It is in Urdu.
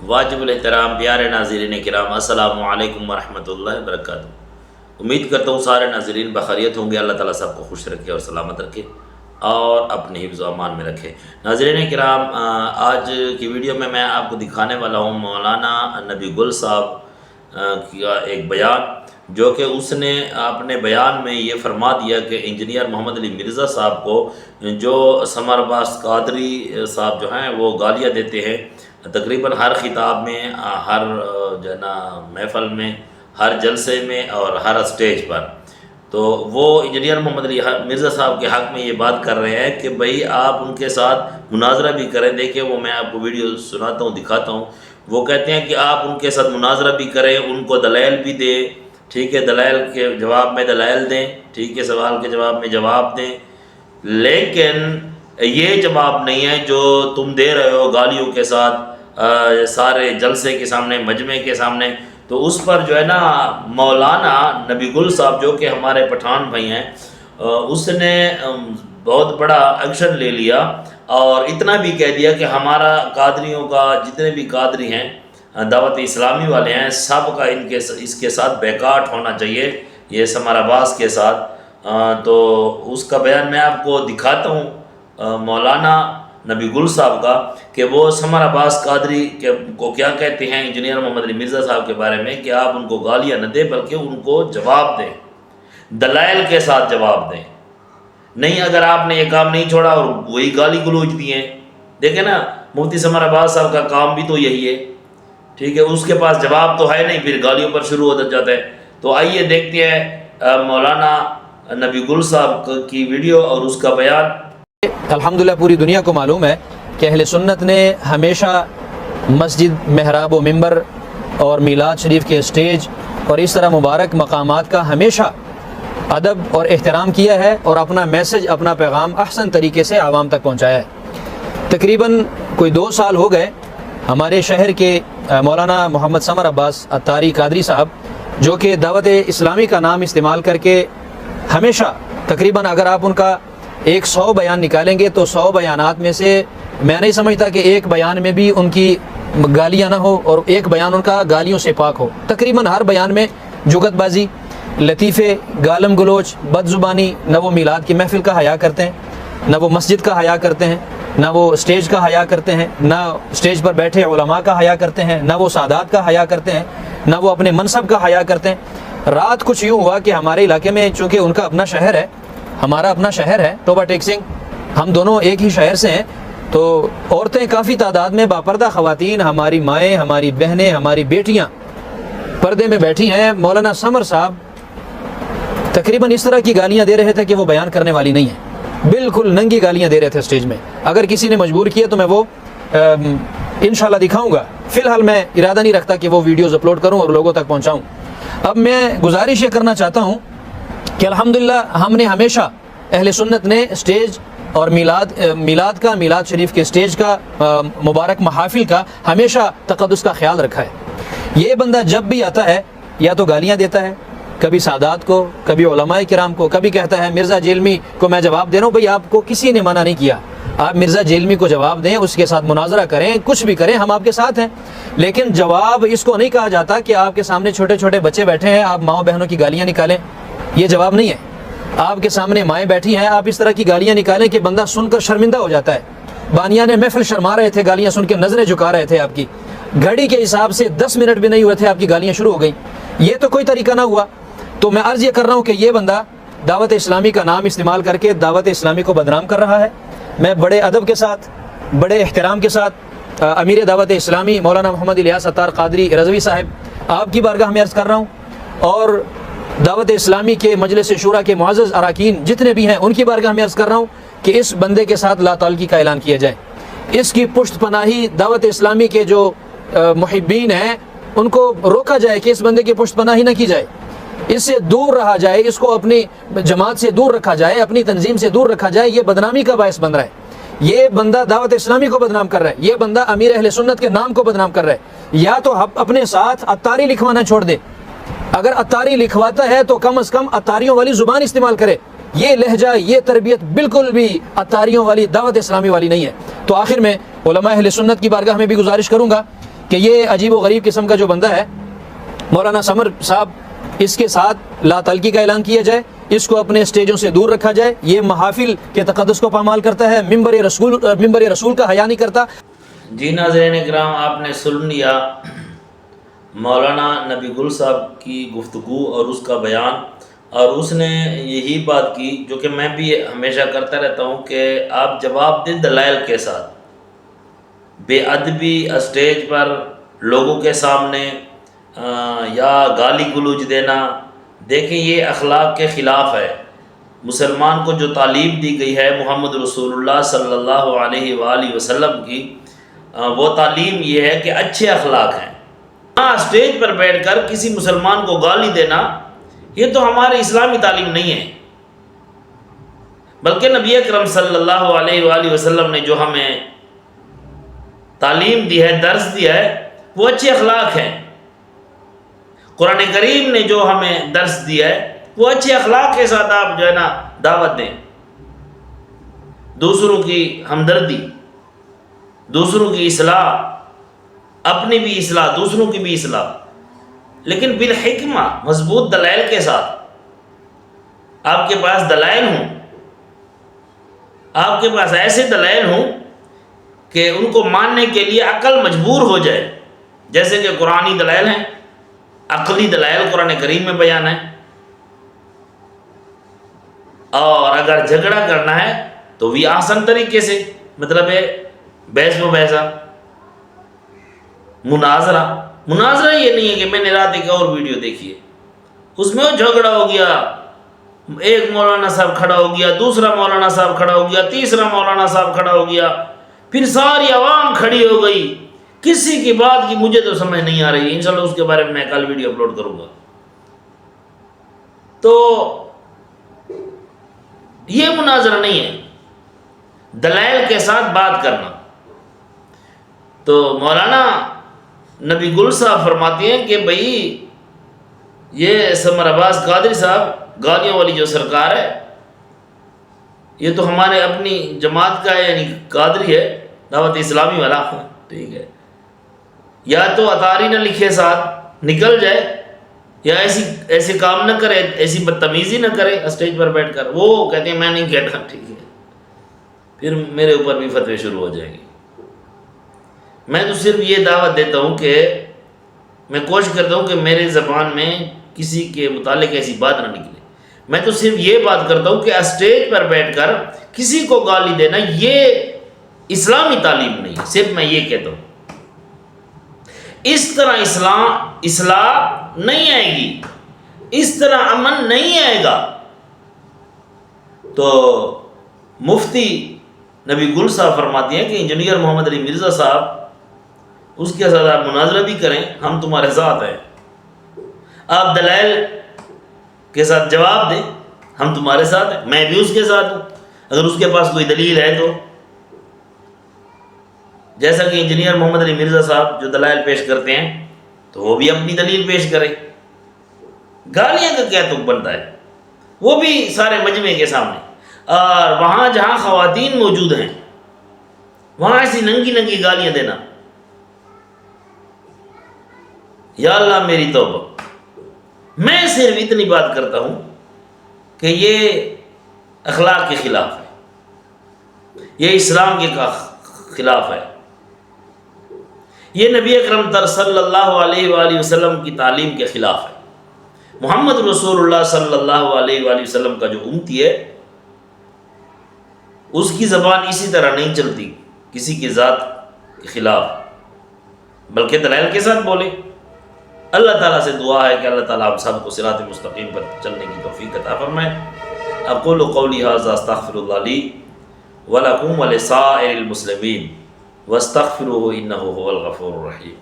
واجب الاحترام پیارے ناظرین کرام، السلام علیکم ورحمۃ اللہ وبرکاتہ۔ امید کرتا ہوں سارے ناظرین بخیریت ہوں گے۔ اللہ تعالیٰ سب کو خوش رکھے اور سلامت رکھے اور اپنے حفظ و امان میں رکھے۔ ناظرین کرام، آج کی ویڈیو میں آپ کو دکھانے والا ہوں مولانا نبی گل صاحب کا ایک بیان، جو کہ اس نے اپنے بیان میں یہ فرما دیا کہ انجینئر محمد علی مرزا صاحب کو جو سمر عباس قادری صاحب جو ہیں وہ گالیاں دیتے ہیں تقریباً ہر خطاب میں، ہر جو ہے نا محفل میں، ہر جلسے میں اور ہر اسٹیج پر، تو وہ انجینئر محمد علی مرزا صاحب کے حق میں یہ بات کر رہے ہیں کہ بھئی آپ ان کے ساتھ مناظرہ بھی کریں۔ دیکھیں وہ میں آپ کو ویڈیو سناتا ہوں، دکھاتا ہوں۔ وہ کہتے ہیں کہ آپ ان کے ساتھ مناظرہ بھی کریں، ان کو دلائل بھی دیں، ٹھیک ہے، دلائل کے جواب میں دلائل دیں، ٹھیک ہے، سوال کے جواب میں جواب دیں، لیکن یہ جواب نہیں ہے جو تم دے رہے ہو گالیوں کے ساتھ سارے جلسے کے سامنے، مجمع کے سامنے۔ تو اس پر جو ہے نا مولانا نبی گل صاحب جو کہ ہمارے پٹھان بھائی ہیں، اس نے بہت بڑا ایکشن لے لیا اور اتنا بھی کہہ دیا کہ ہمارا قادریوں کا جتنے بھی قادری ہیں، دعوت اسلامی والے ہیں، سب کا اس کے ساتھ بیکاٹ ہونا چاہیے، یہ سمر عباس کے ساتھ۔ تو اس کا بیان میں آپ کو دکھاتا ہوں مولانا نبی گل صاحب کا، کہ وہ سمر عباس قادری کو کیا کہتے ہیں انجینئر محمد علی مرزا صاحب کے بارے میں، کہ آپ ان کو گالیاں نہ دیں بلکہ ان کو جواب دیں، دلائل کے ساتھ جواب دیں۔ نہیں، اگر آپ نے یہ کام نہیں چھوڑا اور وہی گالی گلوچ دی ہیں، دیکھیں نا مفتی سمر عباس صاحب کا کام بھی تو یہی ہے، ٹھیک ہے، اس کے پاس جواب تو ہے نہیں، پھر گالیوں پر شروع ہو جاتا ہے۔ تو آئیے دیکھتے ہیں مولانا نبی گل صاحب کی ویڈیو اور اس کا بیان۔ الحمدللہ پوری دنیا کو معلوم ہے کہ اہل سنت نے ہمیشہ مسجد، محراب و منبر اور میلاد شریف کے اسٹیج اور اس طرح مبارک مقامات کا ہمیشہ ادب اور احترام کیا ہے اور اپنا میسج، اپنا پیغام احسن طریقے سے عوام تک پہنچایا ہے۔ تقریباً کوئی 2 سال ہو گئے ہمارے شہر کے مولانا محمد سمر عباس اتاری قادری صاحب، جو کہ دعوت اسلامی کا نام استعمال کر کے ہمیشہ تقریباً اگر آپ ان کا 100 بیان نکالیں گے تو 100 بیانات میں سے میں نہیں سمجھتا کہ ایک بیان میں بھی ان کی گالیاں نہ ہو اور ایک بیان ان کا گالیوں سے پاک ہو۔ تقریباً ہر بیان میں جگت بازی، لطیفے، گالم گلوچ، بد زبانی، نہ وہ میلاد کی محفل کا حیا کرتے ہیں، نہ وہ مسجد کا حیا کرتے ہیں، نہ وہ اسٹیج کا حیا کرتے ہیں، نہ اسٹیج پر بیٹھے علماء کا حیا کرتے ہیں، نہ وہ سادات کا حیا کرتے ہیں، نہ وہ اپنے منصب کا حیا کرتے ہیں۔ رات کچھ یوں ہوا کہ ہمارے علاقے میں، چونکہ ان کا اپنا شہر ہے، ہمارا اپنا شہر ہے ٹوبہ ٹیک سنگھ، ہم دونوں ایک ہی شہر سے ہیں، تو عورتیں کافی تعداد میں، باپردہ خواتین، ہماری مائیں، ہماری بہنیں، ہماری بیٹیاں پردے میں بیٹھی ہیں۔ مولانا سمر صاحب تقریباً اس طرح کی گالیاں دے رہے تھے کہ وہ بیان کرنے والی نہیں ہیں، بالکل ننگی گالیاں دے رہے تھے اسٹیج میں۔ اگر کسی نے مجبور کیا تو میں وہ انشاءاللہ دکھاؤں گا، فی الحال میں ارادہ نہیں رکھتا کہ وہ ویڈیوز اپلوڈ کروں اور لوگوں تک پہنچاؤں۔ اب میں گزارش یہ کرنا چاہتا ہوں کہ الحمدللہ ہم نے ہمیشہ، اہل سنت نے اسٹیج اور میلاد شریف کے اسٹیج کا، مبارک محافل کا ہمیشہ تقدس کا خیال رکھا ہے۔ یہ بندہ جب بھی آتا ہے یا تو گالیاں دیتا ہے، کبھی سادات کو، کبھی علماء کرام کو، کبھی کہتا ہے مرزا جیلمی کو میں جواب دے رہا ہوں۔ بھئی آپ کو کسی نے منع نہیں کیا، آپ مرزا جیلمی کو جواب دیں، اس کے ساتھ مناظرہ کریں، کچھ بھی کریں، ہم آپ کے ساتھ ہیں۔ لیکن جواب اس کو نہیں کہا جاتا کہ آپ کے سامنے چھوٹے چھوٹے بچے بیٹھے ہیں، آپ ماؤں بہنوں کی گالیاں نکالیں، یہ جواب نہیں ہے۔ آپ کے سامنے مائیں بیٹھی ہیں، آپ اس طرح کی گالیاں نکالیں کہ بندہ سن کر شرمندہ ہو جاتا ہے۔ بانیان محفل شرما رہے تھے، گالیاں سن کے نظریں جھکا رہے تھے، آپ کی گھڑی کے حساب سے 10 منٹ بھی نہیں ہوئے تھے، آپ کی گالیاں شروع ہو گئیں۔ یہ تو کوئی طریقہ نہ ہوا۔ تو میں عرض یہ کر رہا ہوں کہ یہ بندہ دعوت اسلامی کا نام استعمال کر کے دعوت اسلامی کو بدنام کر رہا ہے۔ میں بڑے ادب کے ساتھ، بڑے احترام کے ساتھ امیر دعوت اسلامی مولانا محمد الیاس اتار قادری رضوی صاحب آپ کی بارگاہ میں عرض کر رہا ہوں، اور دعوت اسلامی کے مجلس شورا کے معزز اراکین جتنے بھی ہیں ان کی بارگاہ میں عرض کر رہا ہوں کہ اس بندے کے ساتھ لا تعلقی کا اعلان کیا جائے۔ اس کی پشت پناہی دعوت اسلامی کے جو محبین ہیں ان کو روکا جائے کہ اس بندے کی پشت پناہی نہ کی جائے، اس سے دور رہا جائے، اس کو اپنی جماعت سے دور رکھا جائے، اپنی تنظیم سے دور رکھا جائے۔ یہ بدنامی کا باعث بن رہا ہے، یہ بندہ دعوت اسلامی کو بدنام کر رہا ہے، یہ بندہ امیر اہل سنت کے نام کو بدنام کر رہا ہے۔ یا تو اپنے ساتھ اتاری لکھوانا چھوڑ دے، اگر اتاری لکھواتا ہے تو کم از کم اتاریوں والی زبان استعمال کرے۔ یہ لہجہ، یہ تربیت بالکل بھی اتاریوں والی، دعوت اسلامی والی نہیں ہے۔ تو آخر میں علماء اہل سنت کی بارگاہ میں بھی گزارش کروں گا کہ یہ عجیب و غریب قسم کا جو بندہ ہے مولانا سمر صاحب، اس کے ساتھ لا تعلقی کا اعلان کیا جائے، اس کو اپنے اسٹیجوں سے دور رکھا جائے. یہ محافل کے تقدس کو پامال کرتا ہے، ممبر رسول کا حیا نہیں کرتا. جی ناظرین کرام، آپ نے سن لیا مولانا نبی گل صاحب کی گفتگو اور اس کا بیان، اور اس نے یہی بات کی جو کہ میں بھی ہمیشہ کرتا رہتا ہوں کہ آپ جواب دیں دلائل کے ساتھ. بے ادبی اسٹیج پر لوگوں کے سامنے یا گالی گلوچ دینا، دیکھیں یہ اخلاق کے خلاف ہے. مسلمان کو جو تعلیم دی گئی ہے محمد رسول اللہ صلی اللہ علیہ وآلہ وسلم کی، وہ تعلیم یہ ہے کہ اچھے اخلاق ہیں. ہاں، اسٹیج پر بیٹھ کر کسی مسلمان کو گالی دینا یہ تو ہماری اسلامی تعلیم نہیں ہے، بلکہ نبی اکرم صلی اللہ علیہ وآلہ وسلم نے جو ہمیں تعلیم دی ہے، درس دیا ہے، وہ اچھے اخلاق ہیں. قرآن کریم نے جو ہمیں درس دیا ہے وہ اچھے اخلاق کے ساتھ آپ جو ہے نا دعوت دیں. دوسروں کی ہمدردی، دوسروں کی اصلاح، اپنی بھی اصلاح، دوسروں کی بھی اصلاح، لیکن بالحکمہ، مضبوط دلائل کے ساتھ. آپ کے پاس دلائل ہوں، آپ کے پاس ایسے دلائل ہوں کہ ان کو ماننے کے لیے عقل مجبور ہو جائے، جیسے کہ قرآنی دلائل ہیں، عقلی دلائل قرآن کریم میں بیان ہے. اور اگر جھگڑا کرنا ہے تو بھی آسان طریقے سے، مطلب ہے بحث و بحثہ، مناظرہ یہ نہیں ہے کہ میں نے رات ایک اور ویڈیو دیکھی ہے، اس میں وہ جھگڑا ہو گیا، ایک مولانا صاحب کھڑا ہو گیا، دوسرا مولانا صاحب کھڑا ہو گیا، تیسرا مولانا صاحب کھڑا ہو گیا، پھر ساری عوام کھڑی ہو گئی. کسی کی بات کی مجھے تو سمجھ نہیں آ رہی ہے، انشاءاللہ اس کے بارے میں کل ویڈیو اپلوڈ کروں گا. تو یہ مناظرہ نہیں ہے، دلائل کے ساتھ بات کرنا. تو مولانا نبی گل صاحب فرماتے ہیں کہ بھئی یہ سمر عباس قادری صاحب گالیوں والی جو سرکار ہے، یہ تو ہمارے اپنی جماعت کا ہے، یعنی قادری ہے، دعوت اسلامی والا. ٹھیک ہے، یا تو اطاری نہ لکھے ساتھ نکل جائے، یا ایسے کام نہ کرے، ایسی بدتمیزی نہ کرے اسٹیج پر بیٹھ کر. وہ کہتے ہیں میں نہیں کہتا. ٹھیک ہے، پھر میرے اوپر بھی فتوے شروع ہو جائیں گے. میں تو صرف یہ دعوت دیتا ہوں کہ میں کوشش کرتا ہوں کہ میرے زبان میں کسی کے متعلق ایسی بات نہ نکلے. میں تو صرف یہ بات کرتا ہوں کہ اسٹیج پر بیٹھ کر کسی کو گالی دینا یہ اسلامی تعلیم نہیں ہے. صرف میں یہ کہتا ہوں، اس طرح اصلاح نہیں آئے گی، اس طرح امن نہیں آئے گا. تو مفتی نبی گل صاحب فرماتے ہیں کہ انجینئر محمد علی مرزا صاحب، اس کے ساتھ آپ مناظرہ بھی کریں، ہم تمہارے ساتھ ہیں. آپ دلائل کے ساتھ جواب دیں، ہم تمہارے ساتھ ہیں، میں بھی اس کے ساتھ ہوں اگر اس کے پاس کوئی دلیل ہے تو. جیسا کہ انجینئر محمد علی مرزا صاحب جو دلائل پیش کرتے ہیں تو وہ بھی اپنی دلیل پیش کریں. گالیاں کا کیا تک بنتا ہے، وہ بھی سارے مجمع کے سامنے. اور وہاں جہاں خواتین موجود ہیں وہاں ایسی ننگی ننگی گالیاں دینا، یا اللہ میری توبہ. میں صرف اتنی بات کرتا ہوں کہ یہ اخلاق کے خلاف ہے، یہ اسلام کے خلاف ہے، یہ نبی اکرم صلی اللہ علیہ وآلہ وسلم کی تعلیم کے خلاف ہے. محمد رسول اللہ صلی اللہ علیہ وآلہ وسلم کا جو امتی ہے اس کی زبان اسی طرح نہیں چلتی کسی کی ذات کے خلاف، بلکہ دلائل کے ساتھ بولے. اللہ تعالیٰ سے دعا ہے کہ اللہ تعالیٰ ہم سب کو صراط مستقیم پر چلنے کی توفیق عطا فرمائے. اقول قولی ھذا استغفر اللہ لی ولکم ولسائر المسلمین واستغفروہ انہ ھو الغفور الرحیم.